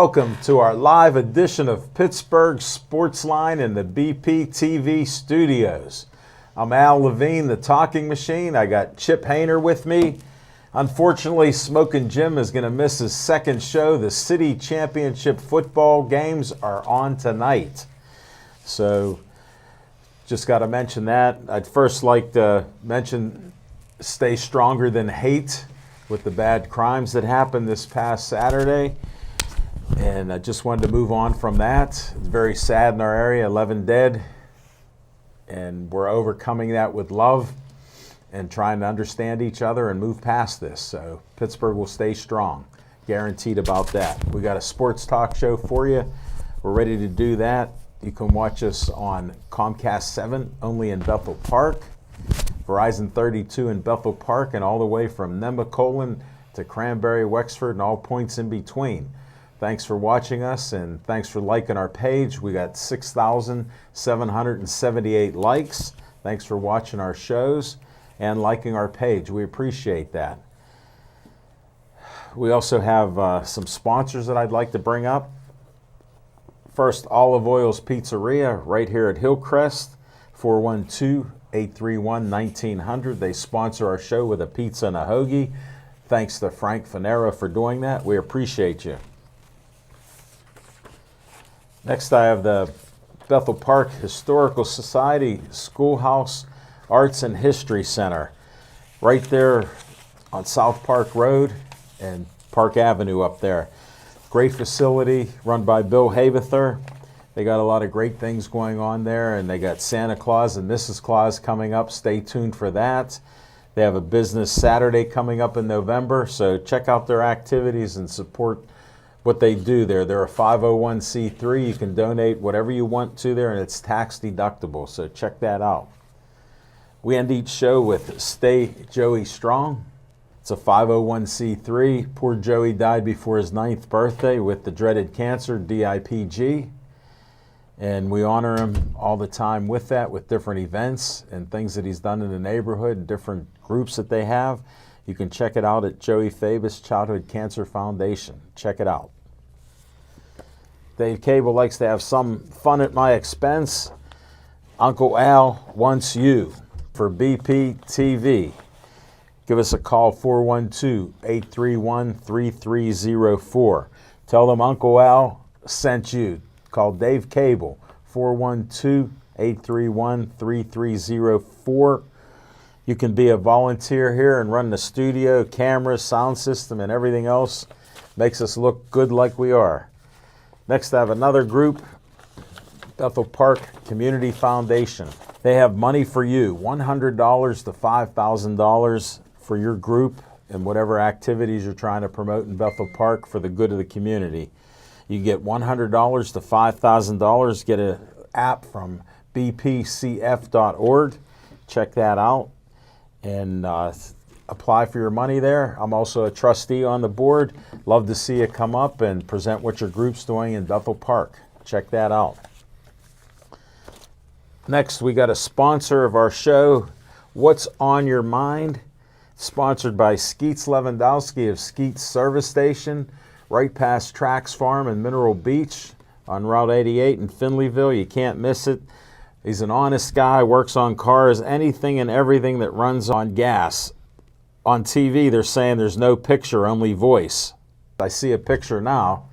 Welcome to our live edition of Pittsburgh Sportsline in the BP TV studios. I'm Al Levine, the talking machine. I got Chip Hayner with me. Unfortunately, Smokin' Jim is going to miss his second show. The city championship football games are on tonight. So, just got to mention that. I'd first like to mention stay stronger than hate with the bad crimes that happened this past Saturday. And I just wanted to move on from that. It's very sad in our area, 11 dead. And we're overcoming that with love and trying to understand each other and move past this. So Pittsburgh will stay strong, guaranteed about that. We got a sports talk show for you. We're ready to do that. You can watch us on Comcast 7, only in Bethel Park, Verizon 32 in Bethel Park, and all the way from Nemacolin to Cranberry, Wexford, and all points in between. Thanks for watching us, and thanks for liking our page. We got 6,778 likes. Thanks for watching our shows and liking our page. We appreciate that. We also have some sponsors that I'd like to bring up. First, Olive Oil's Pizzeria right here at Hillcrest, 412-831-1900. They sponsor our show with a pizza and a hoagie. Thanks to Frank Fanera for doing that. We appreciate you. Next, I have the Bethel Park Historical Society Schoolhouse Arts and History Center right there on South Park Road and Park Avenue up there. Great facility run by Bill Havether. They got a lot of great things going on there, and they got Santa Claus and Mrs. Claus coming up. Stay tuned for that. They have a business Saturday coming up in November, so check out their activities and support what they do there. They're a 501c3. You can donate whatever you want to there, and it's tax deductible, so check that out. We end each show with Stay Joey Strong. It's a 501c3. Poor Joey died before his 9th birthday with the dreaded cancer, DIPG. And we honor him all the time with that, with different events and things that he's done in the neighborhood and different groups that they have. You can check it out at Joey Fabus Childhood Cancer Foundation. Check it out. Dave Cable likes to have some fun at my expense. Uncle Al wants you for BP TV. Give us a call, 412-831-3304. Tell them Uncle Al sent you. Call Dave Cable, 412-831-3304. You can be a volunteer here and run the studio, cameras, sound system, and everything else. Makes us look good like we are. Next, I have another group, Bethel Park Community Foundation. They have money for you, $100 to $5,000 for your group and whatever activities you're trying to promote in Bethel Park for the good of the community. You get $100 to $5,000. Get an app from bpcf.org. Check that out and apply for your money there. I'm also a trustee on the board. Love to see you come up and present what your group's doing in Bethel Park. Check that out. Next, we got a sponsor of our show, What's on Your Mind? Sponsored by Skeets Lewandowski of Skeets Service Station, right past Trax Farm in Mineral Beach on Route 88 in Finleyville. You can't miss it. He's an honest guy, works on cars, anything and everything that runs on gas. On TV, they're saying there's no picture, only voice. I see a picture now.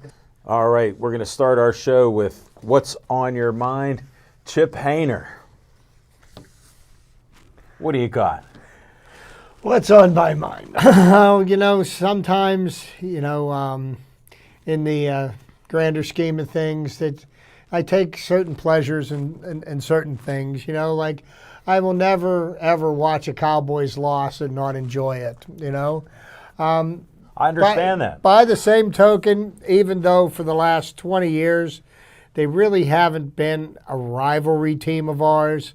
All right, we're going to start our show with What's on Your Mind? Chip Hayner. What do you got? What's on my mind? Sometimes, in the grander scheme of things, that I take certain pleasures in certain things. Like I will never, ever watch a Cowboys loss and not enjoy it, I understand that. By the same token, even though for the last 20 years, they really haven't been a rivalry team of ours,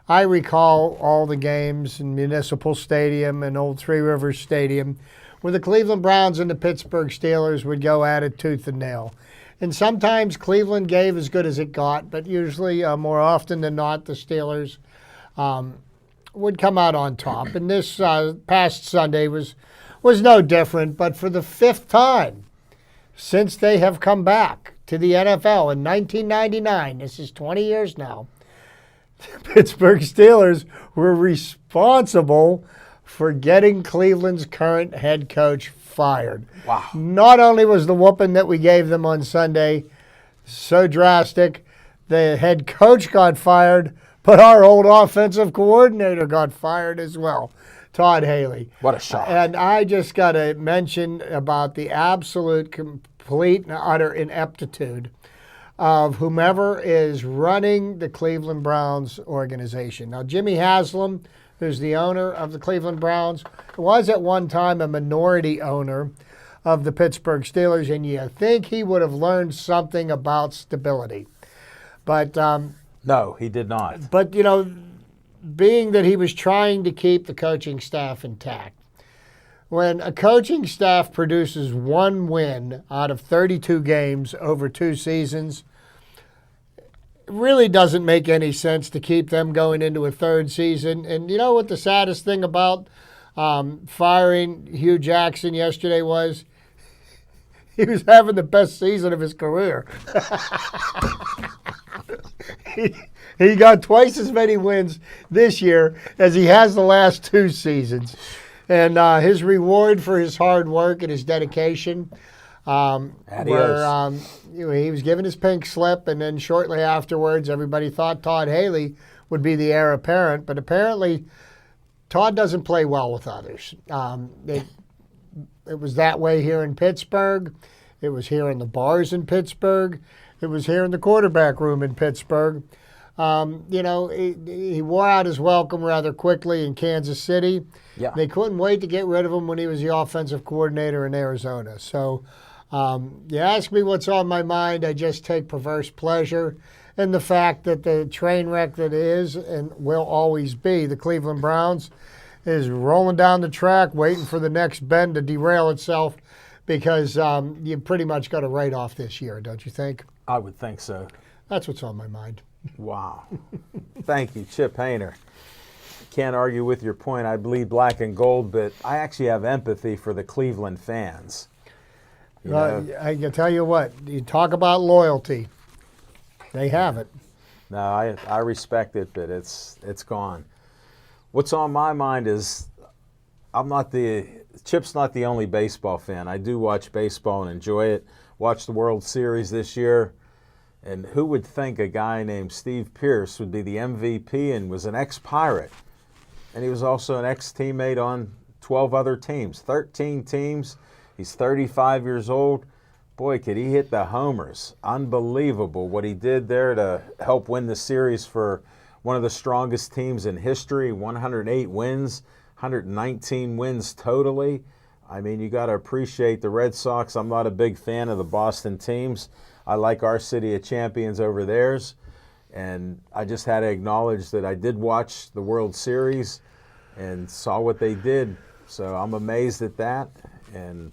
I recall all the games in Municipal Stadium and Old Three Rivers Stadium where the Cleveland Browns and the Pittsburgh Steelers would go at it tooth and nail. And sometimes Cleveland gave as good as it got, but usually, more often than not, the Steelers would come out on top. And this past Sunday was no different, but for the fifth time, since they have come back to the NFL in 1999, this is 20 years now, the Pittsburgh Steelers were responsible for getting Cleveland's current head coach fired. Wow. Not only was the whooping that we gave them on Sunday so drastic, the head coach got fired, but our old offensive coordinator got fired as well, Todd Haley. What a shock. And I just got to mention about the absolute, complete, and utter ineptitude of whomever is running the Cleveland Browns organization. Now, Jimmy Haslam, who's the owner of the Cleveland Browns, was at one time a minority owner of the Pittsburgh Steelers, and you think he would have learned something about stability. But no, he did not. But, you know, being that he was trying to keep the coaching staff intact, when a coaching staff produces one win out of 32 games over 2 seasons, it really doesn't make any sense to keep them going into a 3rd season. And you know what the saddest thing about firing Hugh Jackson yesterday was? He was having the best season of his career. He got twice as many wins this year as he has the last 2 seasons. And his reward for his hard work and his dedication, where he was given his pink slip, and then shortly afterwards, everybody thought Todd Haley would be the heir apparent. But apparently, Todd doesn't play well with others. It was that way here in Pittsburgh. It was here in the bars in Pittsburgh. It was here in the quarterback room in Pittsburgh. You know, he wore out his welcome rather quickly in Kansas City. Yeah. They couldn't wait to get rid of him when he was the offensive coordinator in Arizona. So you ask me what's on my mind, I just take perverse pleasure in the fact that the train wreck that is and will always be the Cleveland Browns is rolling down the track, waiting for the next bend to derail itself, because you pretty much got a write-off this year, don't you think? I would think so. That's what's on my mind. Wow. Thank you, Chip Hayner. Can't argue with your point. I bleed black and gold, but I actually have empathy for the Cleveland fans. You know? I can tell you what, you talk about loyalty. They have it. No, I respect it, but it's gone. What's on my mind is Chip's not the only baseball fan. I do watch baseball and enjoy it. Watched the World Series this year. And who would think a guy named Steve Pearce would be the MVP and was an ex-Pirate? And he was also an ex-teammate on 12 other teams, 13 teams. He's 35 years old. Boy, could he hit the homers. Unbelievable what he did there to help win the series for one of the strongest teams in history, 108 wins, 119 wins totally. I mean, you got to appreciate the Red Sox. I'm not a big fan of the Boston teams. I like our City of Champions over theirs. And I just had to acknowledge that I did watch the World Series and saw what they did. So I'm amazed at that, and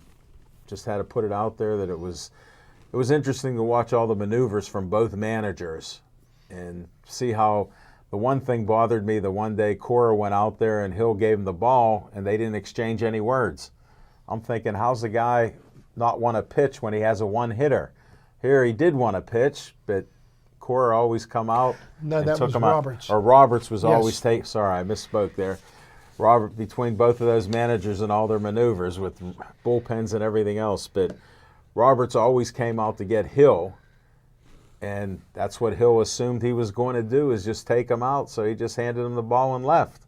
just had to put it out there that it was interesting to watch all the maneuvers from both managers and see how the one thing bothered me the one day Cora went out there and Hill gave him the ball and they didn't exchange any words. I'm thinking, how's the guy not want to pitch when he has a one-hitter? Here he did want to pitch, but Cora always come out No, and that took was him Roberts. out. Or Roberts was Yes. always sorry, I misspoke there. Robert, between both of those managers and all their maneuvers with bullpens and everything else, but Roberts always came out to get Hill, and that's what Hill assumed he was going to do, is just take him out, so he just handed him the ball and left.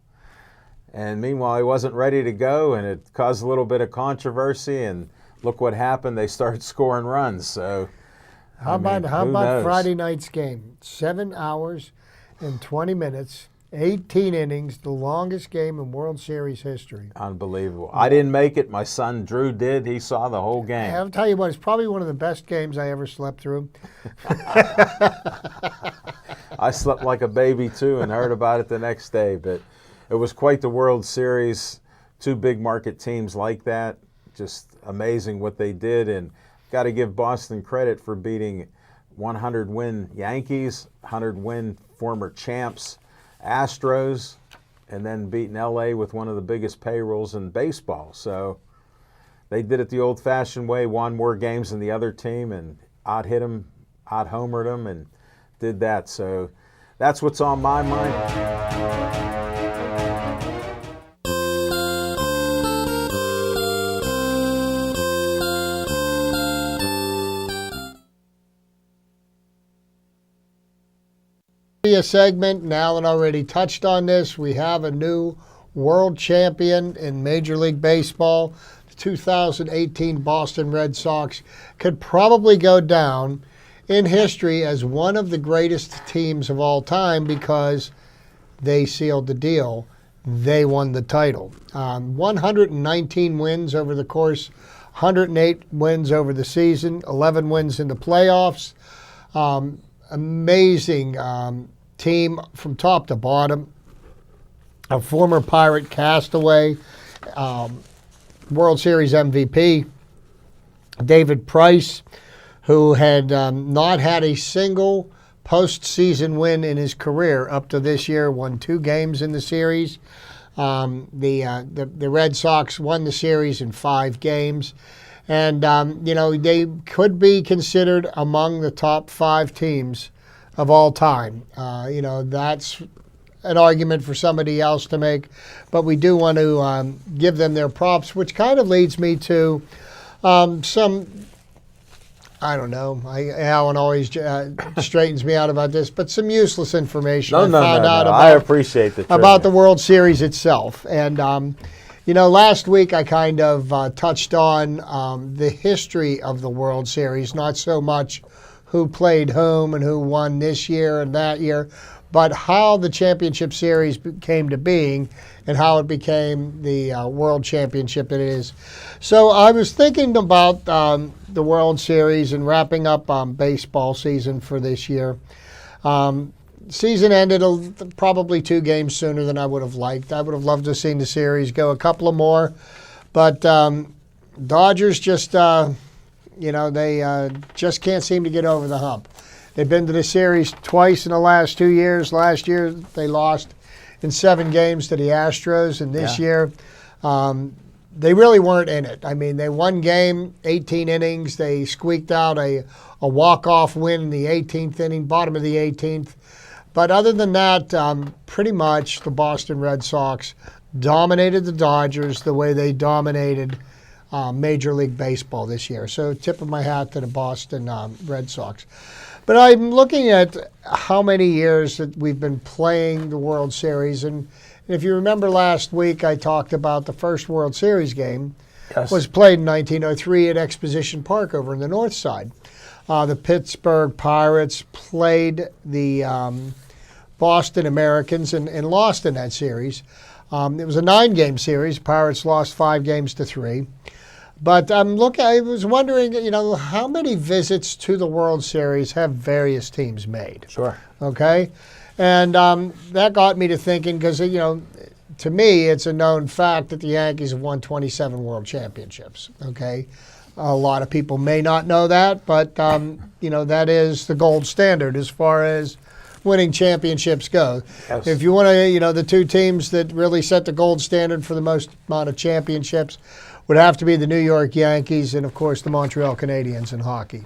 And meanwhile, he wasn't ready to go, and it caused a little bit of controversy, and look what happened. They started scoring runs. So How about Friday night's game? 7 hours and 20 minutes, 18 innings, the longest game in World Series history. Unbelievable. I didn't make it. My son Drew did. He saw the whole game. I'll tell you what, it's probably one of the best games I ever slept through. I slept like a baby too and heard about it the next day. But it was quite the World Series. 2 big market teams like that. Just amazing what they did. And got to give Boston credit for beating 100-win Yankees, 100-win former champs Astros, and then beating LA with one of the biggest payrolls in baseball. So they did it the old-fashioned way, won more games than the other team, and out-hit them, out-homered them, and did that. So that's what's on my mind. A segment. Now, already touched on this. We have a new world champion in Major League Baseball. The 2018 Boston Red Sox could probably go down in history as one of the greatest teams of all time because they sealed the deal. They won the title. 119 wins over the course, 108 wins over the season, 11 wins in the playoffs. Amazing team from top to bottom. A former Pirate castaway, World Series MVP, David Price, who had not had a single postseason win in his career up to this year, won 2 games in the series. The Red Sox won the series in 5 games. And, they could be considered among the top 5 teams of all time. That's an argument for somebody else to make, but we do want to give them their props, which kind of leads me to I don't know. Alan always straightens me out about this, but some useless information I found out about. I appreciate the about the World Series itself. And, last week I kind of touched on the history of the World Series, not so much who played whom and who won this year and that year, but how the championship series came to being and how it became the World Championship that it is. So I was thinking about the World Series and wrapping up baseball season for this year. Season ended probably 2 games sooner than I would have liked. I would have loved to have seen the series go a couple of more, but Dodgers just, they just can't seem to get over the hump. They've been to the series twice in the last 2 years. Last year, they lost in 7 games to the Astros, and this year, they really weren't in it. I mean, they won game, 18 innings. They squeaked out a walk-off win in the 18th inning, bottom of the 18th. But other than that, pretty much the Boston Red Sox dominated the Dodgers the way they dominated Major League Baseball this year. So tip of my hat to the Boston Red Sox. But I'm looking at how many years that we've been playing the World Series. And if you remember last week, I talked about the first World Series game was played in 1903 at Exposition Park over in the north side. The Pittsburgh Pirates played the Boston Americans and lost in that series. It was a 9-game series. Pirates lost 5 games to 3. But I was wondering, how many visits to the World Series have various teams made? Sure. Okay? And that got me to thinking because, to me, it's a known fact that the Yankees have won 27 World Championships. Okay? A lot of people may not know that, but, that is the gold standard as far as winning championships go. Yes. If you want to, the 2 teams that really set the gold standard for the most amount of championships would have to be the New York Yankees and, of course, the Montreal Canadiens in hockey.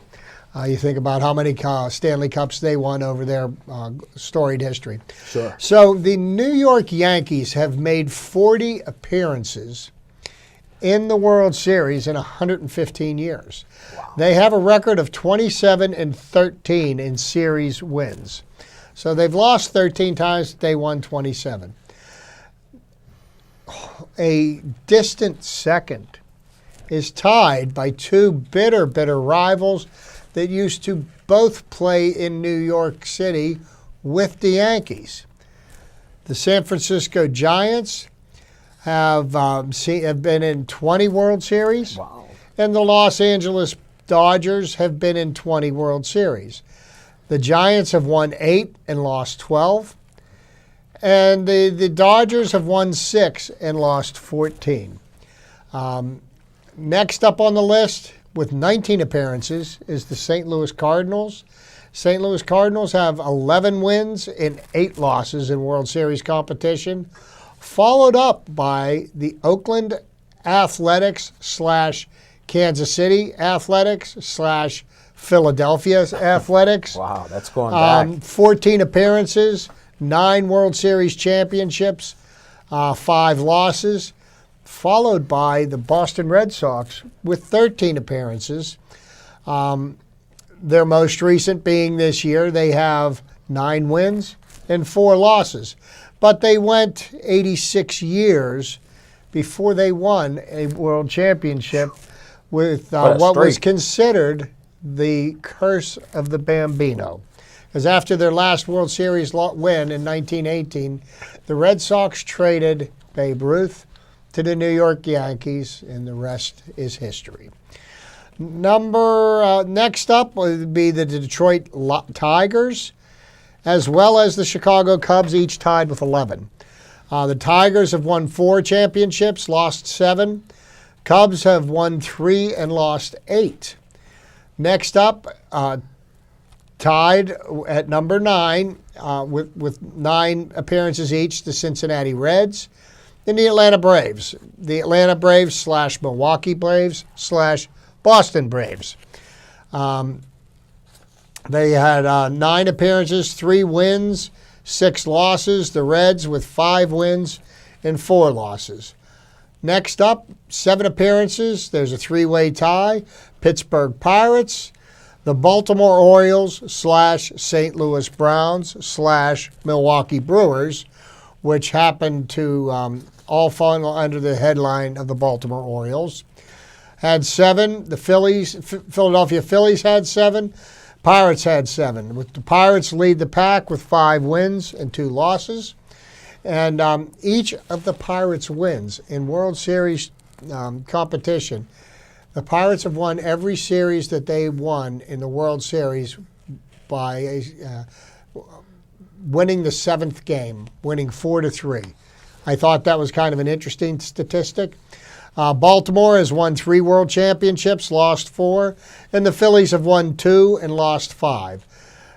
You think about how many Stanley Cups they won over their storied history. Sure. So the New York Yankees have made 40 appearances in the World Series in 115 years. Wow. They have a record of 27-13 in series wins. So they've lost 13 times, they won 27. A distant second is tied by 2 bitter rivals that used to both play in New York City with the Yankees. The San Francisco Giants have been in 20 World Series. Wow. And the Los Angeles Dodgers have been in 20 World Series. The Giants have won 8 and lost 12. And the Dodgers have won 6 and lost 14. Next up on the list with 19 appearances is the St. Louis Cardinals. St. Louis Cardinals have 11 wins and 8 losses in World Series competition, followed up by the Oakland Athletics / Kansas City Athletics / Philadelphia Athletics. Wow, that's going back. 14 appearances, 9 World Series championships, 5 losses, followed by the Boston Red Sox with 13 appearances. Their most recent being this year, they have 9 wins and 4 losses. But they went 86 years before they won a world championship with what was considered the curse of the Bambino. Because after their last World Series win in 1918, the Red Sox traded Babe Ruth to the New York Yankees, and the rest is history. Next up would be the Detroit Tigers, as well as the Chicago Cubs, each tied with 11. The Tigers have won 4 championships, lost 7. Cubs have won 3 and lost 8. Next up, tied at number 9 with 9 appearances each, the Cincinnati Reds and the Atlanta Braves. The Atlanta Braves / Milwaukee Braves / Boston Braves. They had 9 appearances, 3 wins, 6 losses. The Reds with 5 wins and 4 losses. Next up, 7 appearances. There's a 3-way tie. Pittsburgh Pirates, the Baltimore Orioles / St. Louis Browns / Milwaukee Brewers, which happened to all fall under the headline of the Baltimore Orioles. Had 7. The Philadelphia Phillies had 7. Pirates had 7. With the Pirates lead the pack with 5 wins and 2 losses. And each of the Pirates' wins in World Series competition, the Pirates have won every series that they won in the World Series by winning the 7th game, winning 4-3. I thought that was kind of an interesting statistic. Baltimore has won 3 World Championships, lost 4, and the Phillies have won 2 and lost 5.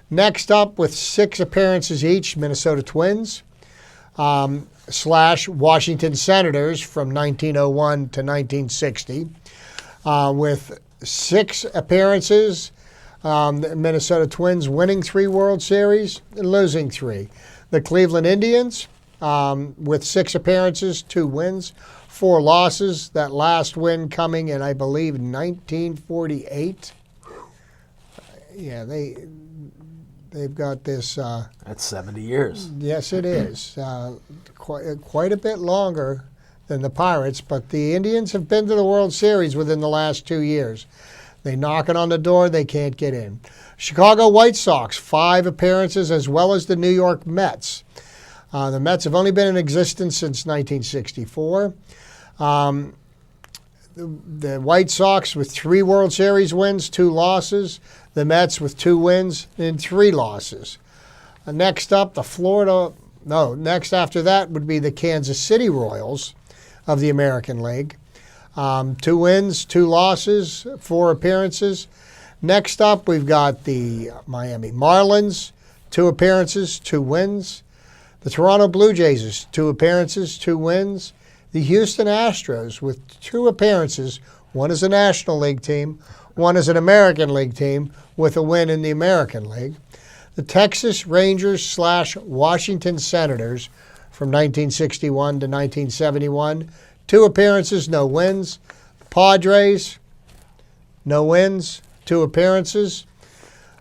Next up, with 6 appearances each, Minnesota Twins / Washington Senators from 1901 to 1960. With 6 appearances, the Minnesota Twins winning 3 World Series and losing 3. The Cleveland Indians with 6 appearances, 2 wins, 4 losses. That last win coming in, I believe, 1948. Yeah, they've got this. That's 70 years. Yes, it is. Quite a bit longer than the Pirates, but the Indians have been to the World Series within the last 2 years. They knock it on the door, they can't get in. Chicago White Sox, 5 appearances, as well as the New York Mets. The Mets have only been in existence since 1964. The White Sox with 3 World Series wins, 2 losses. The Mets with 2 wins and 3 losses. Next up, next after that would be the Kansas City Royals of the American League. 2 wins, 2 losses, 4 appearances. Next up, we've got the Miami Marlins, 2 appearances, 2 wins. The Toronto Blue Jays, 2 appearances, 2 wins. The Houston Astros with 2 appearances, 1 as a National League team, 1 as an American League team with a win in the American League. The Texas Rangers / Washington Senators from 1961 to 1971, 2 appearances, no wins. The Padres, no wins, 2 appearances.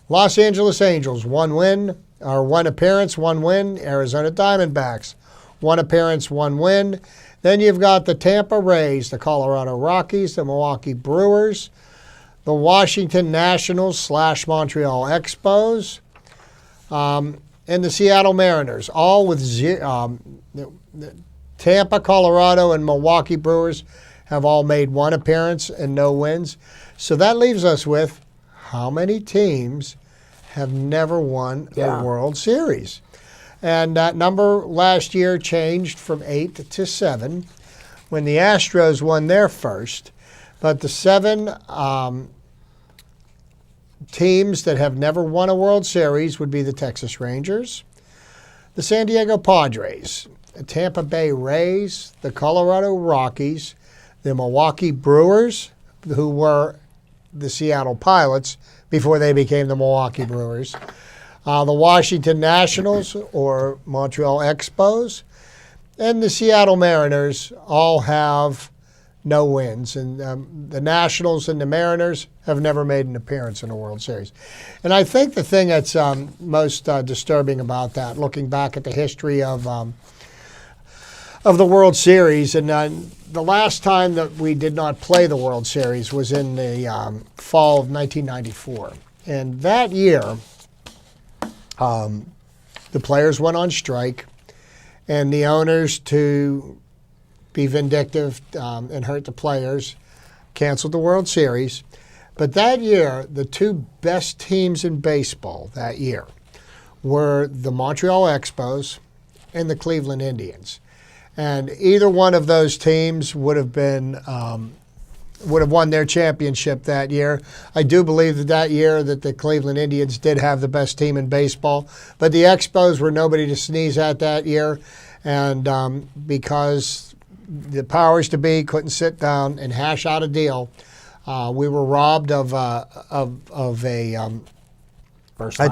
Los Angeles Angels, 1 appearance, 1 win. Arizona Diamondbacks, 1 appearance, 1 win. Then you've got the Tampa Rays, the Colorado Rockies, the Milwaukee Brewers, the Washington Nationals / Montreal Expos, and the Seattle Mariners, all with Tampa, Colorado, and Milwaukee Brewers have all made 1 appearance and no wins. So that leaves us with how many teams have never won a World Series? And that number last year changed from 8 to 7 when the Astros won their first. But the 7 teams that have never won a World Series would be the Texas Rangers, the San Diego Padres, the Tampa Bay Rays, the Colorado Rockies, the Milwaukee Brewers, who were the Seattle Pilots before they became the Milwaukee Brewers, the Washington Nationals, or Montreal Expos, and the Seattle Mariners all have no wins. And the Nationals and the Mariners have never made an appearance in the World Series. And I think the thing that's most disturbing about that, looking back at the history of the World Series, and the last time that we did not play the World Series was in the fall of 1994. And that year, the players went on strike, and the owners, to be vindictive and hurt the players, canceled the World Series. But that year, the two best teams in baseball that year were the Montreal Expos and the Cleveland Indians. And either one of those teams would have won their championship that year. I do believe that year that the Cleveland Indians did have the best team in baseball, but the Expos were nobody to sneeze at that year. And because the powers to be couldn't sit down and hash out a deal, we were robbed of a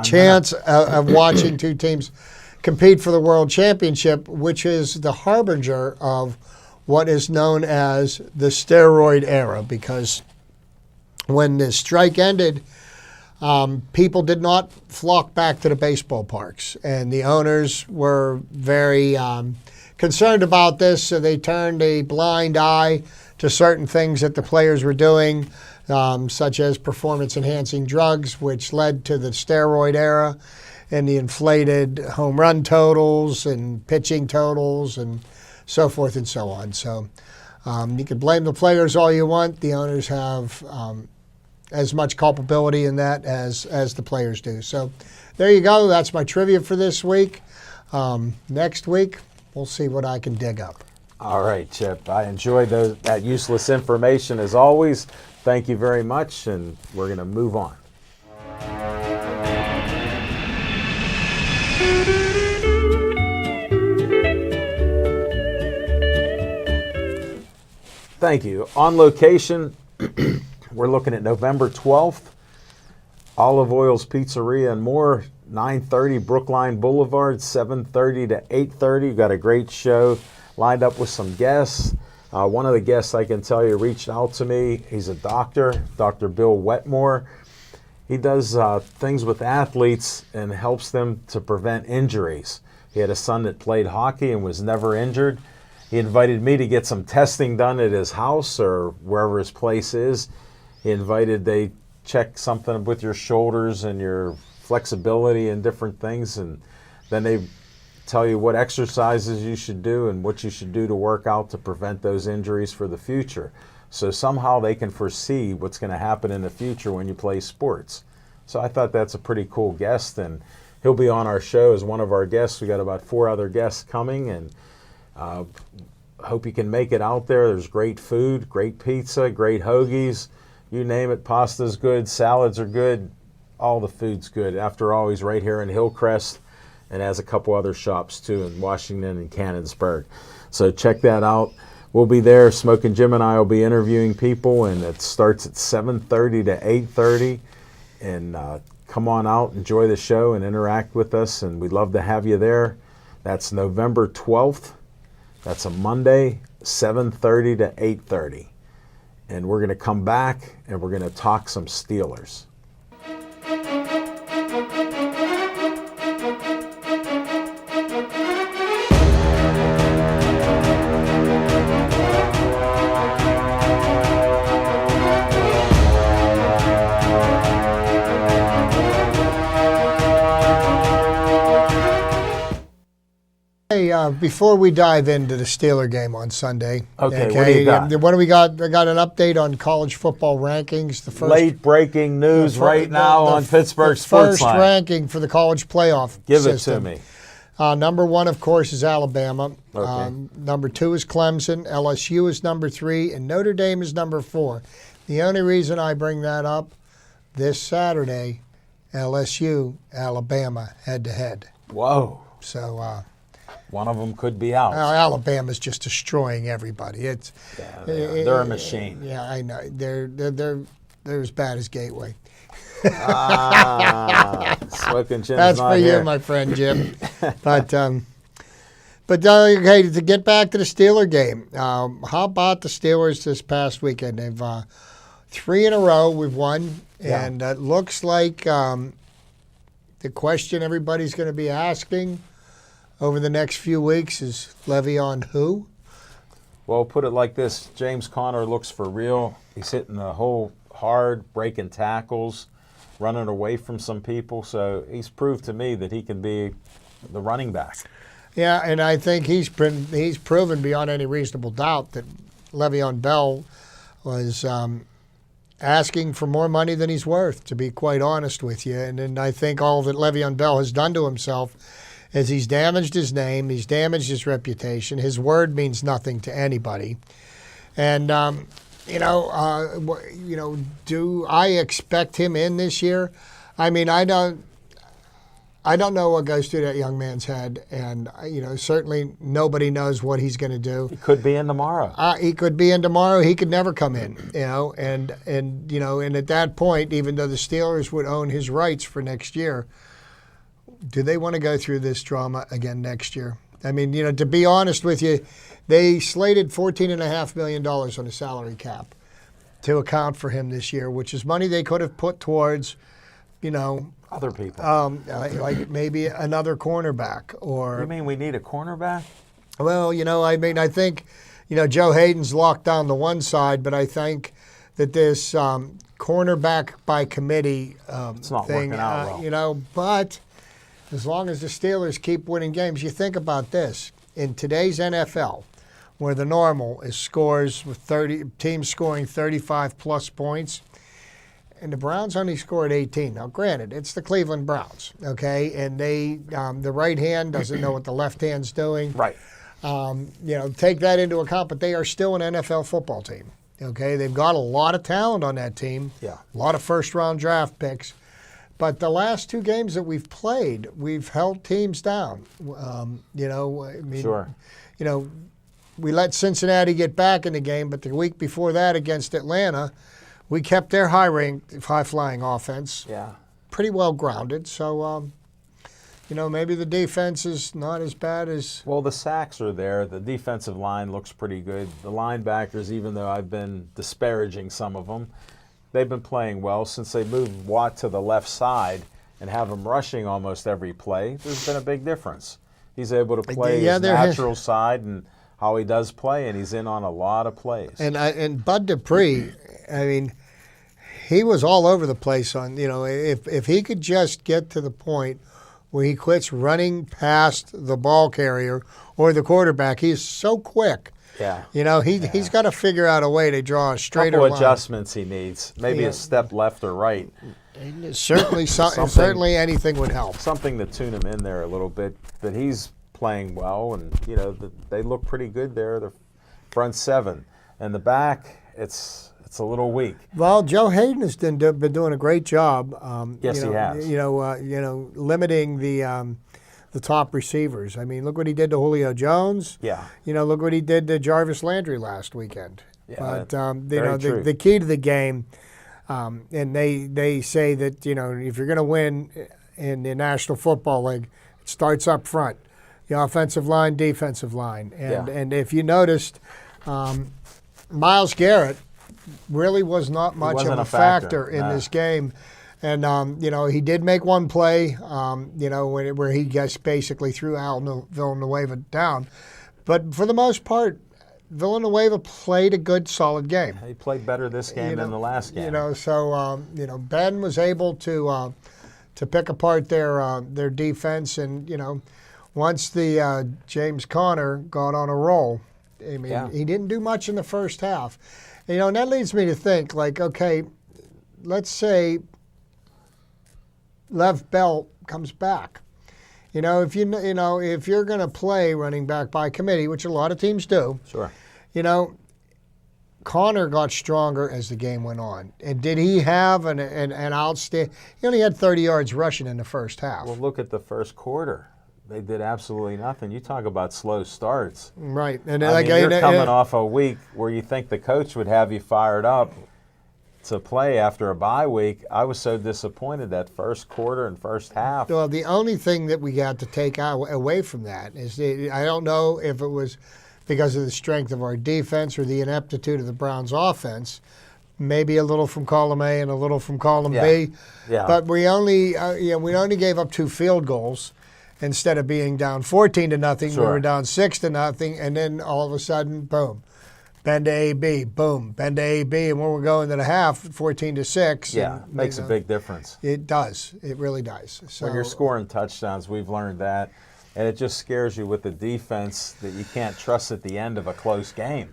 chance of watching two teams compete for the World Championship, which is the harbinger of what is known as the steroid era, because when the strike ended, people did not flock back to the baseball parks, and the owners were very concerned about this, so they turned a blind eye to certain things that the players were doing, such as performance-enhancing drugs, which led to the steroid era and the inflated home run totals and pitching totals and so forth and so on. So you can blame the players all you want. The owners have as much culpability in that as the players do. So there you go. That's my trivia for this week. Next week, we'll see what I can dig up. All right, Chip. I enjoyed that useless information as always. Thank you very much, and we're going to move on. Thank you. On location, we're looking at November 12th, Olive Oil's Pizzeria and more, 930 Brookline Boulevard, 7:30 to 8:30. We've got a great show lined up with some guests. One of the guests, I can tell you, reached out to me. He's a doctor, Dr. Bill Wetmore. He does things with athletes and helps them to prevent injuries. He had a son that played hockey and was never injured. He invited me to get some testing done at his house or wherever his place is. They check something with your shoulders and your flexibility and different things, and then they tell you what exercises you should do and what you should do to work out to prevent those injuries for the future. So somehow they can foresee what's going to happen in the future when you play sports. So I thought that's a pretty cool guest, and he'll be on our show as one of our guests. We got about 4 other guests coming, and hope you can make it out there. There's great food, great pizza, great hoagies. You name it, pasta's good, salads are good, all the food's good. After all, he's right here in Hillcrest and has a couple other shops too in Washington and Canonsburg. So check that out. We'll be there. Smoking Jim and I will be interviewing people, and it starts at 7:30 to 8:30. And come on out, enjoy the show, and interact with us, and we'd love to have you there. That's November 12th. That's a Monday, 7:30 to 8:30. And we're going to come back, and we're going to talk some Steelers. Before we dive into the Steeler game on Sunday, okay, what do you got? What do we got? I got an update on college football rankings. The first late breaking news right now on Pittsburgh Sportsline. First ranking for the college playoff Give system. it to me. Number 1, of course, is Alabama. Okay. Number 2 is Clemson. LSU is number 3, and Notre Dame is number 4. The only reason I bring that up, this Saturday, LSU, Alabama, head-to-head. Whoa. So one of them could be out. Alabama's just destroying everybody. It's They're a machine. Yeah, I know. They're as bad as Gateway. Smoking Jim's That's not for here. you, my friend Jim. But okay, to get back to the Steeler game, how about the Steelers this past weekend? They've 3 in a row we've won, and it looks like the question everybody's going to be asking over the next few weeks is Le'Veon who? Well, put it like this: James Conner looks for real. He's hitting the hole hard, breaking tackles, running away from some people. So he's proved to me that he can be the running back. Yeah, and I think he's proven beyond any reasonable doubt that Le'Veon Bell was asking for more money than he's worth, to be quite honest with you. And I think all that Le'Veon Bell has done to himself is he's damaged his name, he's damaged his reputation. His word means nothing to anybody. And do I expect him in this year? I mean, I don't know what goes through that young man's head, and certainly nobody knows what he's going to do. He could be in tomorrow. He could be in tomorrow. He could never come in. And at that point, even though the Steelers would own his rights for next year, do they want to go through this drama again next year? I mean, to be honest with you, they slated $14.5 million on the salary cap to account for him this year, which is money they could have put towards, other people. like maybe another cornerback or. You mean we need a cornerback? Well, I think, Joe Hayden's locked down the one side, but I think that this cornerback by committee it's not thing, working out well. But as long as the Steelers keep winning games, you think about this. In today's NFL, where the normal is scores with teams scoring 35-plus points, and the Browns only scored 18. Now, granted, it's the Cleveland Browns, okay? And they, the right hand doesn't know what the left hand's doing. Right. Take that into account, but they are still an NFL football team, okay? They've got a lot of talent on that team, a lot of first-round draft picks. But the last 2 games that we've played, we've held teams down. Sure. We let Cincinnati get back in the game, but the week before that against Atlanta, we kept their high-flying offense pretty well grounded. So, maybe the defense is not as bad as... Well, the sacks are there. The defensive line looks pretty good. The linebackers, even though I've been disparaging some of them, they've been playing well since they moved Watt to the left side and have him rushing almost every play. There's been a big difference. He's able to play his natural side and how he does play, and he's in on a lot of plays. And Bud Dupree, I mean, he was all over the place on, if he could just get to the point where he quits running past the ball carrier or the quarterback. He's so quick. Yeah. He's got to figure out a way to draw a straighter line. Couple adjustments he needs. Maybe a step left or right. Certainly anything would help. Something to tune him in there a little bit. But he's playing well, and they look pretty good there. The front 7 and the back, it's a little weak. Well, Joe Hayden has been doing a great job. Yes, he has. Limiting the top receivers. I mean, look what he did to Julio Jones. Yeah. Look what he did to Jarvis Landry last weekend. Yeah, but the key to the game, and they say that if you're going to win in the National Football League, it starts up front, the offensive line, defensive line, and if you noticed, Myles Garrett really was not much of a factor in this game. And, he did make one play, where he just basically threw Villanueva down. But for the most part, Villanueva played a good, solid game. He played better this game than the last game. Ben was able to pick apart their defense. And, once the James Conner got on a roll, I mean, he didn't do much in the first half. And that leads me to think, okay, let's say Lev Bell comes back. If you're going to play running back by committee, which a lot of teams do. Sure. Conner got stronger as the game went on. And did he have an outstanding? He only had 30 yards rushing in the first half. Well, look at the first quarter. They did absolutely nothing. You talk about slow starts. Right. And I mean, you're coming off a week where you think the coach would have you fired up to play after a bye week. I was so disappointed that first quarter and first half. Well, the only thing that we got to take away from that is I don't know if it was because of the strength of our defense or the ineptitude of the Browns' offense. Maybe a little from column A and a little from column B. Yeah. But we only gave up 2 field goals instead of being down 14-0. Sure. We were down 6-0, and then all of a sudden, boom. Bend to AB, boom, bend to AB, and when we're going to the half, 14-6. Yeah, makes a big difference. It does. It really does. So, when you're scoring touchdowns, we've learned that, and it just scares you with the defense that you can't trust at the end of a close game.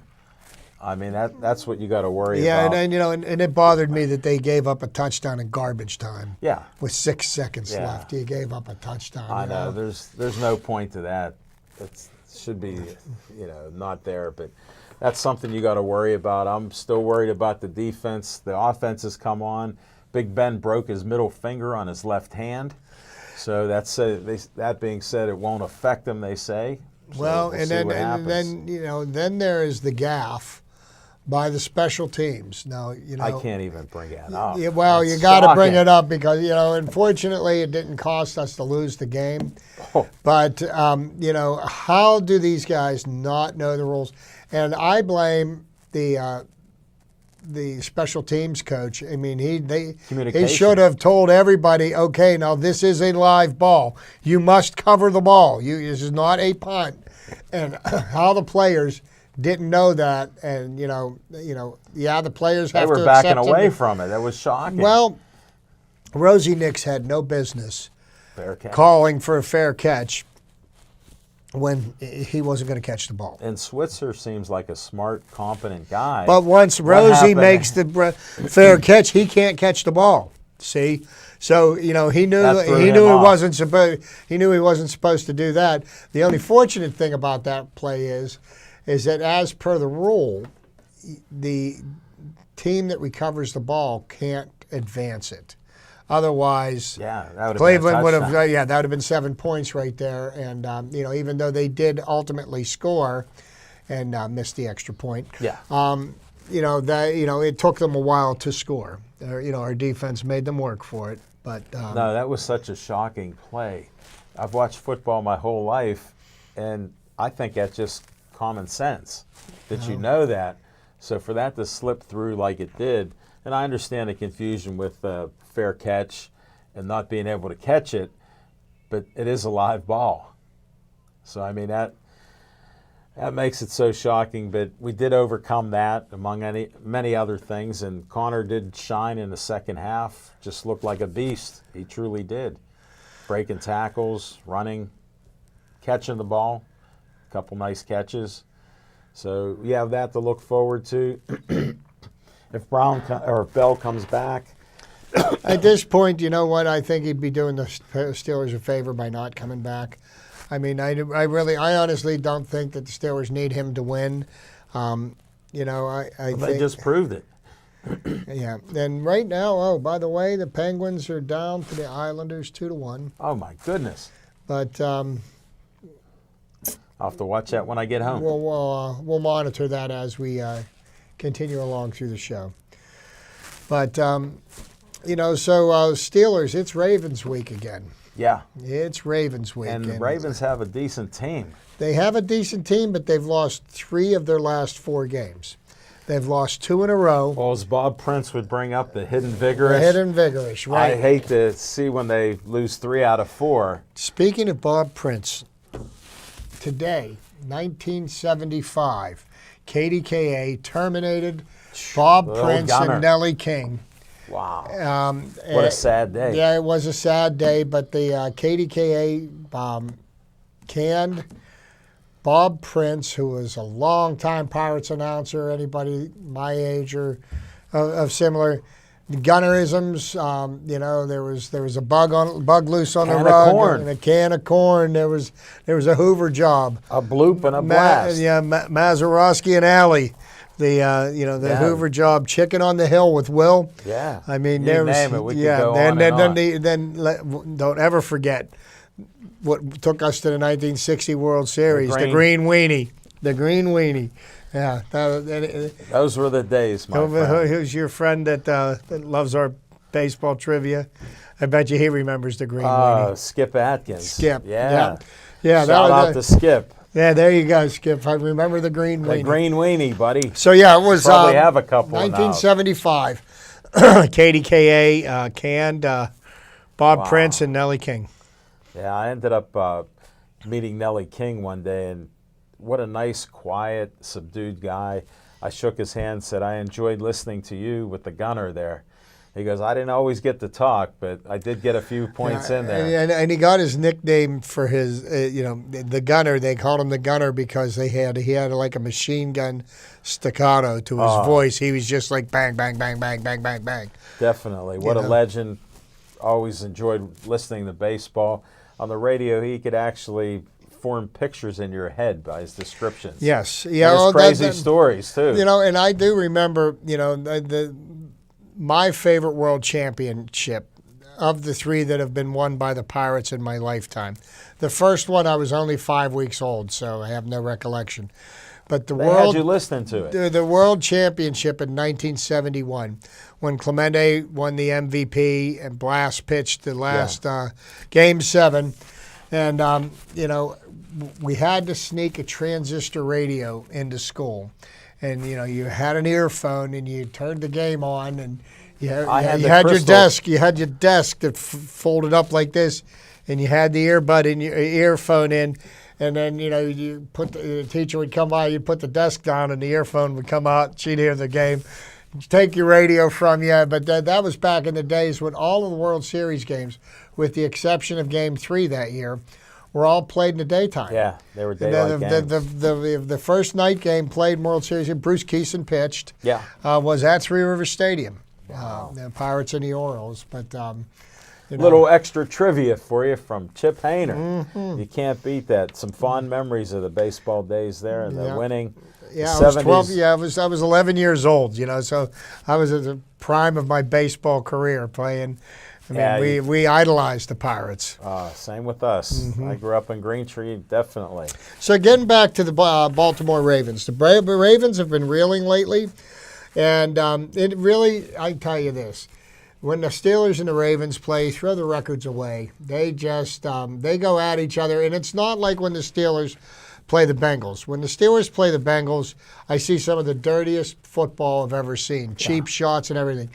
I mean, that's what you got to worry about. Yeah, and it bothered me that they gave up a touchdown in garbage time. Yeah. With 6 seconds left, you gave up a touchdown. I know. There's no point to that. It should be, not there, but. That's something you got to worry about. I'm still worried about the defense. The offense has come on. Big Ben broke his middle finger on his left hand. So that being said, it won't affect him, they say. So well, we'll and then then there is the gaffe by the special teams. Now, I can't even bring that up. Yeah, well, That's you got to bring shocking. it up because unfortunately, it didn't cost us to lose the game. Oh. But how do these guys not know the rules? And I blame the special teams coach. I mean, he should have told everybody, okay, now this is a live ball. You must cover the ball. This is not a punt. And how the players didn't know that, and the players have to accept it. They were backing away from it. That was shocking. Well, Rosie Nix had no business calling for a fair catch when he wasn't going to catch the ball. And Switzer seems like a smart, competent guy. But once Rosie makes the fair catch, he can't catch the ball. See, so he knew he wasn't supposed to do that. The only fortunate thing about that play is that as per the rule, the team that recovers the ball can't advance it. Otherwise, Cleveland would have. That would have been 7 points right there. And even though they did ultimately score and missed the extra point, it took them a while to score. Our defense made them work for it. But no, that was such a shocking play. I've watched football my whole life, and I think that's just common sense that you know that. So for that to slip through like it did, and I understand the confusion with fair catch and not being able to catch it, but it is a live ball. So, I mean, that makes it so shocking, but we did overcome that among many other things, and Connor did shine in the second half, just looked like a beast. He truly did. Breaking tackles, running, catching the ball, a couple nice catches. So we have that to look forward to. If Bell comes back. At this point, you know what? I think he'd be doing the Steelers a favor by not coming back. I mean, I honestly don't think that the Steelers need him to win. They just proved it. Yeah. And right now, by the way, the Penguins are down to the Islanders 2-1. Oh my goodness. But I'll have to watch that when I get home. We'll monitor that as we continue along through the show. But Steelers, it's Ravens week again. Yeah. It's Ravens week. And the Ravens have a decent team. They have a decent team, but they've lost 3 of their last 4 games. They've lost 2 in a row. Well, as Bob Prince would bring up, the hidden vigorish. The hidden vigorish, right. I hate to see when they lose 3 out of 4. Speaking of Bob Prince, today, 1975, KDKA terminated Bob Prince and Nellie King. Wow. What a sad day. Yeah, it was a sad day, but the KDKA canned Bob Prince, who was a longtime Pirates announcer, anybody my age or of similar gunnerisms. There was a bug loose on the rug, and a can of corn. There was a Hoover job, a bloop and a blast. Mazeroski and Alley. The Hoover job, Chicken on the Hill with Will. Yeah. I mean, you name it. We could go on and on. Then don't ever forget what took us to the 1960 World Series, the green- green weenie. The green weenie. Yeah. Those were the days, my friend. Who's your friend that loves our baseball trivia? I bet you he remembers the green weenie. Skip Atkins. Skip. Yeah. Yeah. Shout out to Skip. Yeah, there you go, Skip. I remember the green weenie. The green weenie, buddy. So, yeah, it was Probably have a couple now. 1975. KDKA canned Bob Prince and Nellie King. Yeah, I ended up meeting Nellie King one day, and what a nice, quiet, subdued guy. I shook his hand, said, I enjoyed listening to you with the gunner there. He goes, I didn't always get to talk, but I did get a few points in there. And he got his nickname for his, the gunner. They called him the gunner because he had like a machine gun staccato to his voice. He was just like bang, bang, bang, bang, bang, bang, bang. Definitely. What a legend. Always enjoyed listening to baseball. On the radio, he could actually form pictures in your head by his descriptions. Yes. Yeah. And his crazy stories, too. And I do remember, my favorite world championship of the three that have been won by the Pirates in my lifetime. The first one, I was only 5 weeks old, so I have no recollection. But They had you listening to it. The world championship in 1971, when Clemente won the MVP and Blas pitched the last Game 7. And, we had to sneak a transistor radio into school. And, you had an earphone and you turned the game on and you had your desk. You had your desk that folded up like this and you had the earbud in your earphone in. And then, you put the teacher would come by, you'd put the desk down and the earphone would come out. She'd hear the game, take your radio from you. But that was back in the days when all of the World Series games, with the exception of Game 3 that year, were all played in the daytime. Yeah, they were daylight games. The first night game played in World Series, Bruce Keeson pitched, was at Three River Stadium. Wow. The Pirates and the Orioles. But little extra trivia for you from Chip Hayner. You can't beat that. Some fond memories of the baseball days there and the winning. Yeah, the I was 70s. 12. Yeah, I was 11 years old. So I was at the prime of my baseball career playing. We idolized the Pirates. Same with us. I grew up in Green Tree, definitely. So getting back to the Baltimore Ravens, the Ravens have been reeling lately, and it really, I tell you this, when the Steelers and the Ravens play, throw the records away. They just they go at each other, and it's not like when the Steelers play the Bengals. When the Steelers play the Bengals, I see some of the dirtiest football I've ever seen, cheap shots and everything.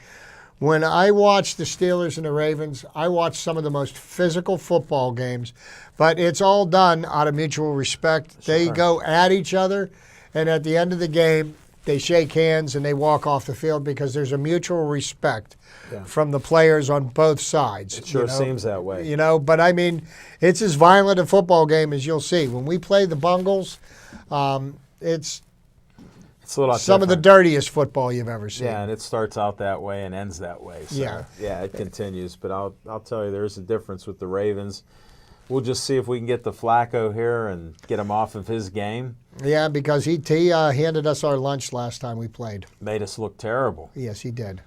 When I watch the Steelers and the Ravens, I watch some of the most physical football games, but it's all done out of mutual respect. Sure. They go at each other, and at the end of the game, they shake hands and they walk off the field because there's a mutual respect from the players on both sides. It sure seems that way. But I mean, it's as violent a football game as you'll see. When we play the Bungles, it's a little some of the dirtiest football you've ever seen. Yeah, and it starts out that way and ends that way. So, it continues. But I'll tell you, there's a difference with the Ravens. We'll just see if we can get the Flacco here and get him off of his game. Yeah, because he handed us our lunch last time we played. Made us look terrible. Yes, he did.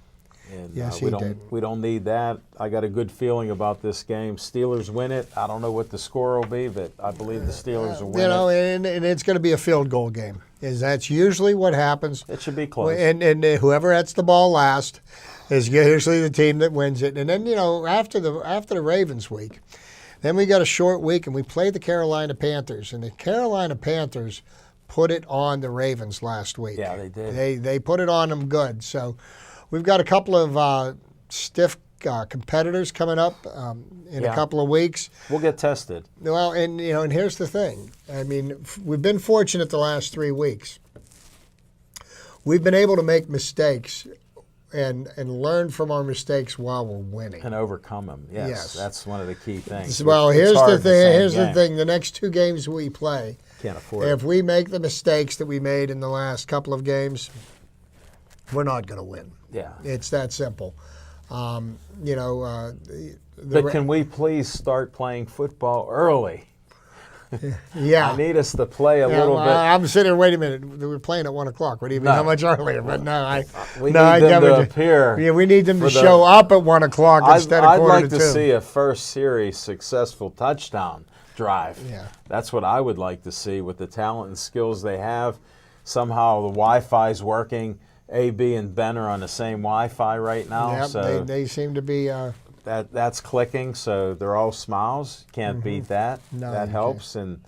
And yes, we did. We don't need that. I got a good feeling about this game. Steelers win it. I don't know what the score will be, but I believe the Steelers will win it. And it's going to be a field goal game. That's usually what happens. It should be close. And whoever hits the ball last is usually the team that wins it. And then after the Ravens week, then we got a short week and we play the Carolina Panthers. And the Carolina Panthers put it on the Ravens last week. Yeah, they did. They put it on them good. So we've got a couple of stiff competitors coming up in a couple of weeks. We'll get tested. Well, and here's the thing. I mean, we've been fortunate the last 3 weeks. We've been able to make mistakes and learn from our mistakes while we're winning. And overcome them. Yes. That's one of the key things. Well, here's the thing. Here's the thing. The next 2 games we play, can't afford it. If we make the mistakes that we made in the last couple of games, we're not going to win. Yeah. It's that simple. But can we please start playing football early? Yeah. I need us to play a Yeah, little well, bit. I'm sitting there. Wait a minute. We're playing at 1 o'clock. What do you mean? No. How much earlier? But no, We no, I need them get to what you- appear. Yeah, we need them to for the- show up at 1 o'clock instead of I'd quarter like to to 2. see a first series successful touchdown drive. Yeah. That's what I would like to see with the talent and skills they have. Somehow the Wi-Fi's working. AB and Ben are on the same Wi-Fi right now, Yep, so they seem to be. that's clicking. So they're all smiles. Can't beat that. No, That you helps, and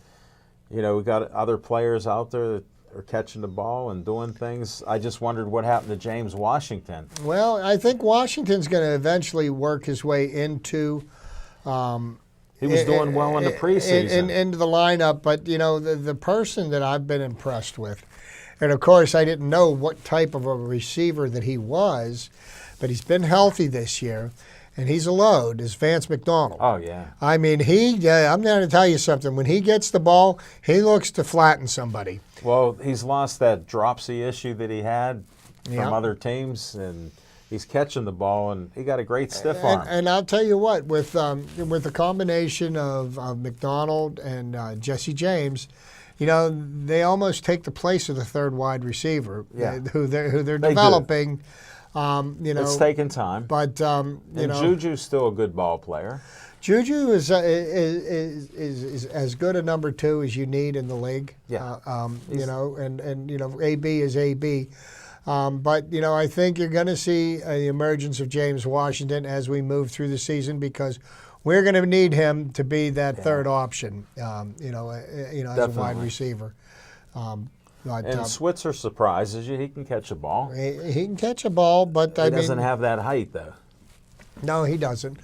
we got other players out there that are catching the ball and doing things. I just wondered what happened to James Washington. Well, I think Washington's going to eventually work his way into. He was doing well in the preseason. Into the lineup, but the person that I've been impressed with, and of course I didn't know what type of a receiver that he was, but he's been healthy this year, and he's a load, is Vance McDonald. Oh yeah. I mean, I'm going to tell you something. When he gets the ball, he looks to flatten somebody. Well, he's lost that dropsy issue that he had from Yeah. other teams, and he's catching the ball, and he got a great stiff arm. And I'll tell you what, with the combination of McDonald and Jesse James, they almost take the place of the third wide receiver, Yeah. who they're They developing. It's taking time. But And Juju's still a good ball player. Juju is as good a number 2 as you need in the league. Yeah. And AB is AB. But I think you're going to see the emergence of James Washington as we move through the season, because we're going to need him to be that third option. As a wide receiver. And Switzer surprises you. He can catch a ball. He can catch a ball, but He doesn't have that height, though. No, he doesn't.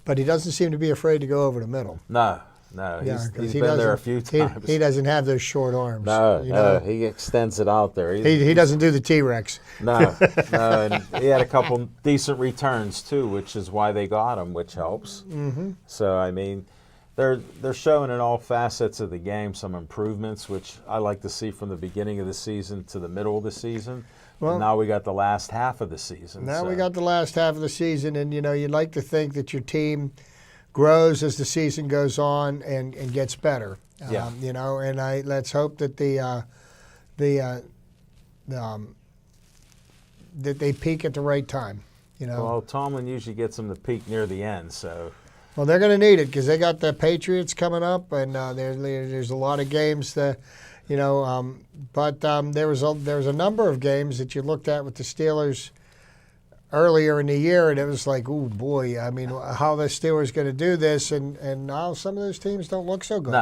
But he doesn't seem to be afraid to go over the middle. No. Yeah, he's been there a few times. He doesn't have those short arms. No, he extends it out there. He doesn't do the T-Rex. No, and he had a couple decent returns too, which is why they got him, which helps. Mm-hmm. So I mean, they're showing in all facets of the game some improvements, which I like to see from the beginning of the season to the middle of the season. Well, and now we got the last half of the season. We got the last half of the season, and you'd like to think that your team grows as the season goes on and gets better. Yeah. And let's hope that that they peak at the right time. Well, Tomlin usually gets them to peak near the end, so. Well, they're going to need it because they got the Patriots coming up, and there's a lot of games that, but there was a number of games that you looked at with the Steelers earlier in the year, and it was like, oh boy, I mean, how the Steelers going to do this, and now some of those teams don't look so good.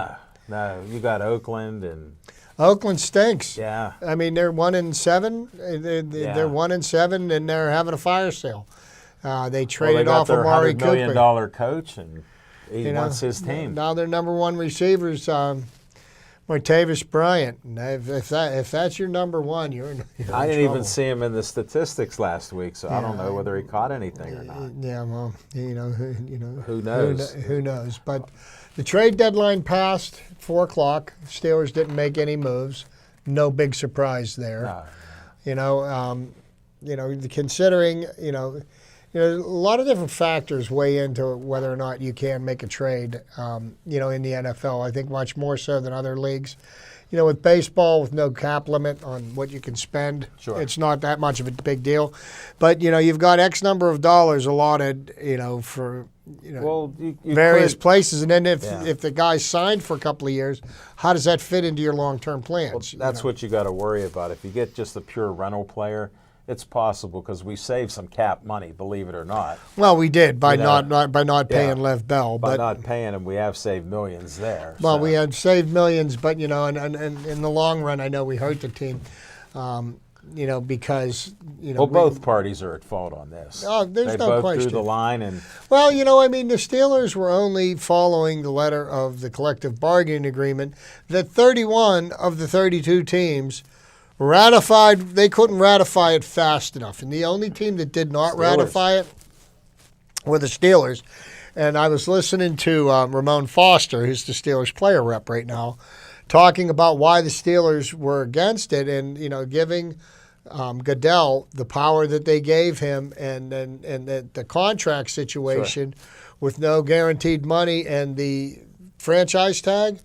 No, you got Oakland and. Oakland stinks. Yeah. I mean, they're 1-7. They're 1-7, and they're having a fire sale. They traded off Amari Cooper. $100 million coach, and he wants his team. Now their number 1 receivers, Martavis Bryant. If that's your number 1, you're in I didn't trouble. even see him in the statistics last week, so I don't know whether he caught anything or not. Yeah, well, Who knows? Who knows? But the trade deadline passed 4 o'clock. Steelers didn't make any moves. No big surprise there. No. Considering a lot of different factors weigh into whether or not you can make a trade, in the NFL. I think much more so than other leagues. With baseball, with no cap limit on what you can spend, Sure. It's not that much of a big deal. But, you've got X number of dollars allotted, for, Well, you various could- places. And then if Yeah. the guy's signed for a couple of years, how does that fit into your long-term plans? That's what you got to worry about. If you get just a pure rental player, it's possible because we saved some cap money, believe it or not. Well, we did by You know, not paying yeah. Lev Bell, By but not paying him, we have saved millions there. well, so. we had saved millions, but and in the long run, I know we hurt the team, because Well, both parties are at fault on this. Oh, there's they no both question. drew the line, and Well, the Steelers were only following the letter of the collective bargaining agreement that 31 of the 32 teams ratified. They couldn't ratify it fast enough, and the only team that did not Steelers. ratify it were the Steelers. And I was listening to Ramon Foster, who's the Steelers player rep right now, talking about why the Steelers were against it, and giving Goodell the power that they gave him, and the contract situation with no guaranteed money and the franchise tag.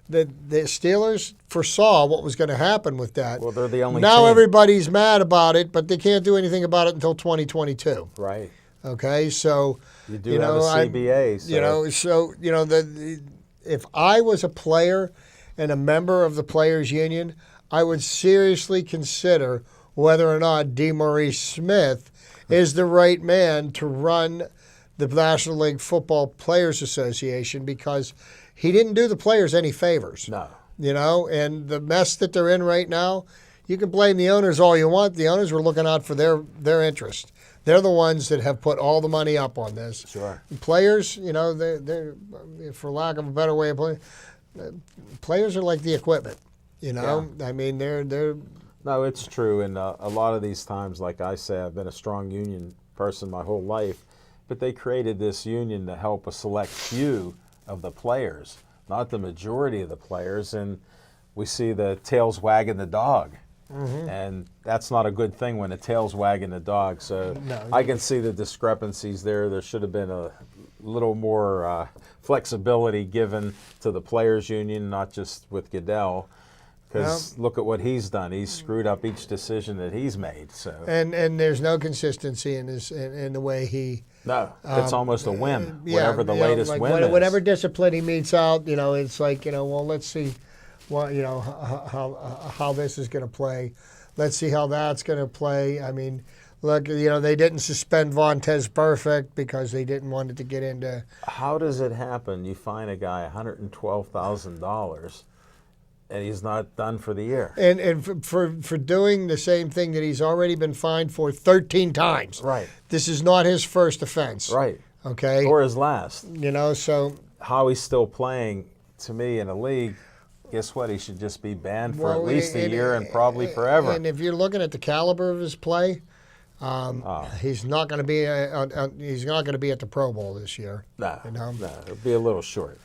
the Steelers foresaw what was going to happen with that. Well, they're the only now team. everybody's mad about it, but they can't do anything about it until 2022. Right. Okay, so You do have a CBA. If I was a player and a member of the players' union, I would seriously consider whether or not DeMaurice Smith is the right man to run the National League Football Players Association, because he didn't do the players any favors. No. And the mess that they're in right now, you can blame the owners all you want. The owners were looking out for their interest. They're the ones that have put all the money up on this. Sure. The players, they're for lack of a better way of putting it, players are like the equipment. Yeah. I mean, they're. No, it's true. And a lot of these times, like I say, I've been a strong union person my whole life, but they created this union to help a select few of the players, not the majority of the players. And we see the tails wagging the dog. Mm-hmm. And that's not a good thing when the tail's wagging the dog. So No. I can see the discrepancies there. There should have been a little more flexibility given to the players' union, not just with Goodell. Because look at what he's done. He's screwed up each decision that he's made. So And there's no consistency in the way he. no, it's almost a whim. Whatever the latest like whim is. whatever discipline he meets out, it's like, well, let's see how this is going to play. Let's see how that's going to play. I mean, look, they didn't suspend Vontez Perfect because they didn't want it to get into. How does it happen? You fine a guy $112,000 and he's not done for the year. And for doing the same thing that he's already been fined for 13 times. Right. This is not his first offense. Right. Okay. Or his last. So. How he's still playing, to me, in a league, guess what? He should just be banned for at least a year and probably forever. And if you're looking at the caliber of his play, he's not going to be he's not going to be at the Pro Bowl this year. No, it'll be a little short.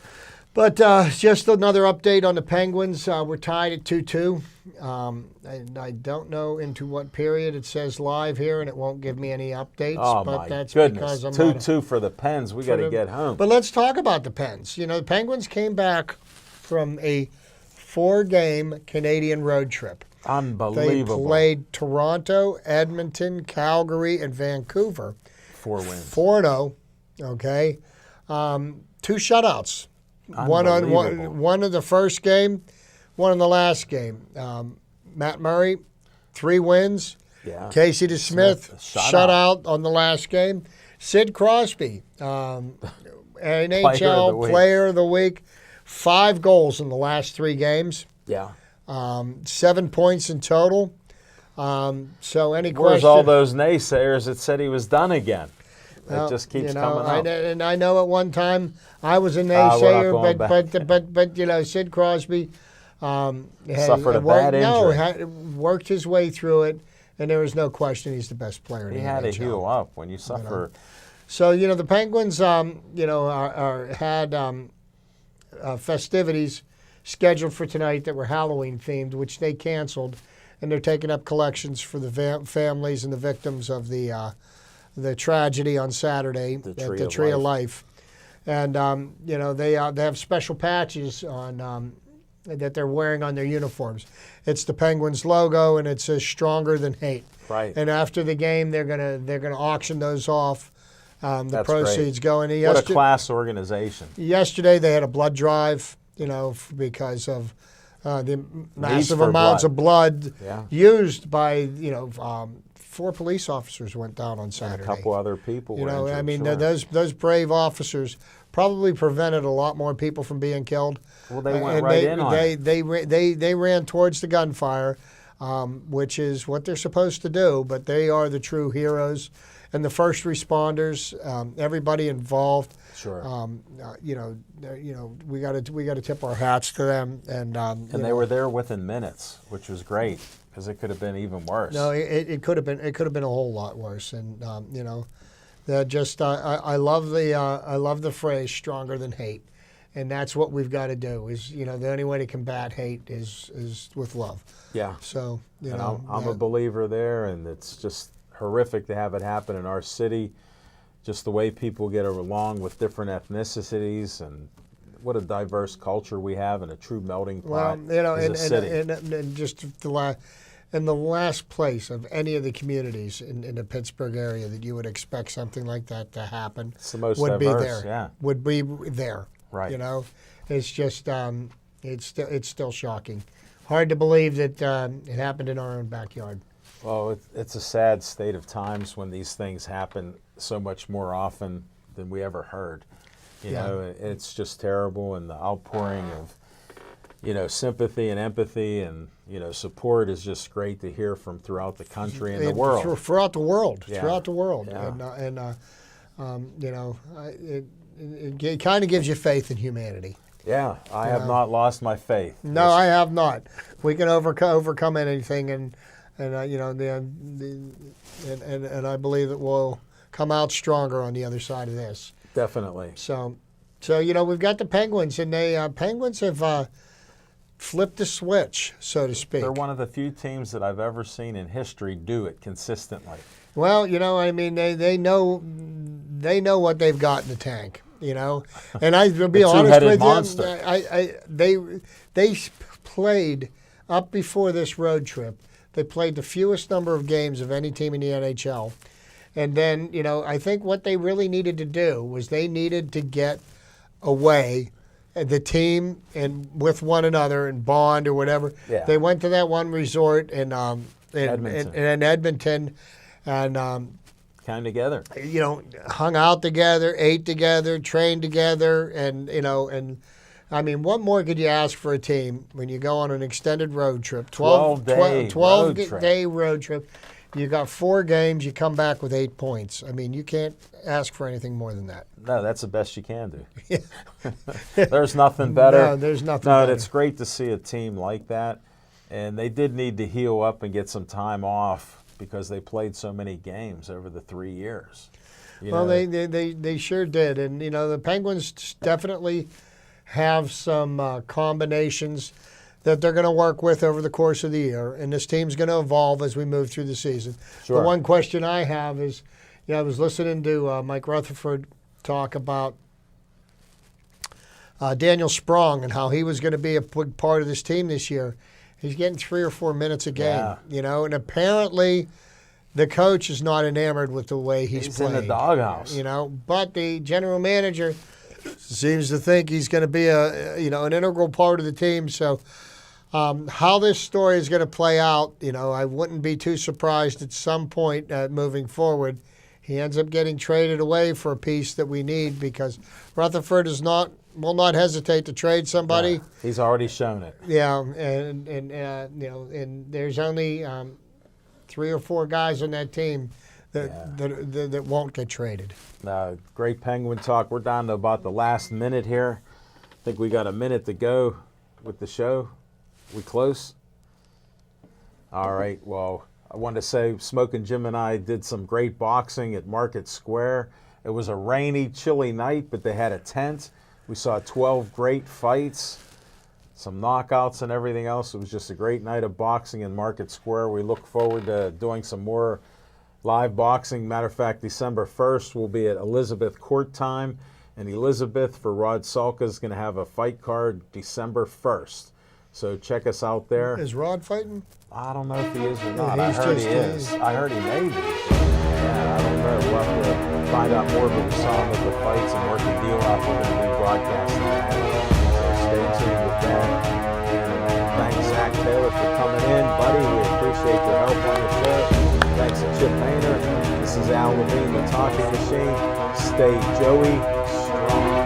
But just another update on the Penguins. We're tied at 2-2. I don't know into what period it says live here, and it won't give me any updates. Oh, but my that's goodness. Because I'm 2-2 for the Pens. We got to get home. But let's talk about the Pens. The Penguins came back from a 4-game Canadian road trip. Unbelievable. They played Toronto, Edmonton, Calgary, and Vancouver. 4 wins. 4-0, okay? 2 shutouts. One in the first game, one in the last game. Matt Murray, 3 wins. Yeah. Casey DeSmith, shut out on the last game. Sid Crosby, NHL Player of the Week, 5 goals in the last 3 games. Yeah. 7 points in total. So any question? Where's all those naysayers that said he was done again? Well, it just keeps coming up. And I know at one time I was a naysayer, but Sid Crosby suffered a bad injury. Worked his way through it, and there was no question he's the best player in the NHL. He had to heal up when you suffer. So the Penguins, had festivities scheduled for tonight that were Halloween themed, which they canceled, and they're taking up collections for the families and the victims of the tragedy on Saturday at the Tree of Life. And they have special patches on that they're wearing on their uniforms. It's the Penguins logo, and it says "Stronger Than Hate." Right. And after the game, they're gonna auction those off. The That's proceeds great. go in. What a class organization. Yesterday they had a blood drive, because of the massive amounts of blood used by 4 police officers went down on Saturday. And a couple other people were injured, sure. Those brave officers probably prevented a lot more people from being killed. Well, they went right in on it. They ran towards the gunfire, which is what they're supposed to do. But they are the true heroes, and the first responders, everybody involved. Sure. We got to tip our hats to them, and they were there within minutes, which was great. Because it could have been even worse. No, it could have been. It could have been a whole lot worse. And that just I love the phrase "stronger than hate," and that's what we've got to do. Is the only way to combat hate is with love. Yeah. So I'm a believer there, and it's just horrific to have it happen in our city. Just the way people get along with different ethnicities and what a diverse culture we have and a true melting Well, pot you know, as a city. and just in the last place of any of the communities in the Pittsburgh area that you would expect something like that to happen It's the most would diverse, be there. yeah. Would be there. Right. You know, it's just it's still shocking. Hard to believe that it happened in our own backyard. Well, it's a sad state of times when these things happen so much more often than we ever heard. You Yeah. know, it's just terrible, and the outpouring of, you know, sympathy and empathy and, you know, support is just great to hear from throughout the country and the world. Throughout the world. Yeah. Throughout the world. Yeah. You know, it kind of gives you faith in humanity. Yeah, I have not lost my faith. No, I have not. We can overcome anything, and you know, and I believe that we'll come out stronger on the other side of this. Definitely. So you know, we've got the Penguins, and Penguins have flipped the switch, so to speak. They're one of the few teams that I've ever seen in history do it consistently. Well, you know, I mean, they know what they've got in the tank. You know, and I'll be honest with monster. they played up before this road trip. They played the fewest number of games of any team in the NHL, and then, you know, I think what they really needed to do was they needed to get away, the team and with one another and bond or whatever. Yeah. They went to that one resort in Edmonton, and Kind of together. you know, hung out together, ate together, trained together, and, you know, and I mean, what more could you ask for a team when you go on an extended road trip? 12-day road trip. You got 4 games, you come back with 8 points. I mean, you can't ask for anything more than that. No, that's the best you can do. There's nothing better. No, there's nothing better. It's great to see a team like that. And they did need to heal up and get some time off because they played so many games over the 3 years. Well, they sure did. And, you know, the Penguins definitely have some combinations that they're going to work with over the course of the year. And this team's going to evolve as we move through the season. Sure. The one question I have is, you know, I was listening to Mike Rutherford talk about Daniel Sprong and how he was going to be a big part of this team this year. He's getting 3 or 4 minutes a game, you know, and apparently the coach is not enamored with the way he's playing. in the doghouse. You know, but the general manager seems to think he's going to be an integral part of the team. So how this story is going to play out, you know, I wouldn't be too surprised at some point moving forward. He ends up getting traded away for a piece that we need because Rutherford will not hesitate to trade somebody. Yeah, he's already shown it. Yeah, and you know, and there's only 3 or 4 guys on that team that won't get traded. Great Penguin talk. We're down to about the last minute here. I think we got a minute to go with the show. We close? All right. Well, I wanted to say Smokin' Jim and I did some great boxing at Market Square. It was a rainy, chilly night, but they had a tent. We saw 12 great fights, some knockouts and everything else. It was just a great night of boxing in Market Square. We look forward to doing some more live boxing. Matter of fact, December 1st we'll be at Elizabeth Court Time. And Elizabeth for Rod Salka is going to have a fight card December 1st. So check us out there. Is Rod fighting? I don't know if he is or not. I He's heard he is. I heard he may be. Yeah, I don't know. We'll have to find out more, but we saw him at the fights and work the deal out. We're going to be broadcasting that. So stay tuned with that. And thanks, Zach Taylor, for coming in. Buddy, we appreciate your help on the show. Thanks to Chip Painter. This is Al Levine, the Talking Machine. Stay Joey strong.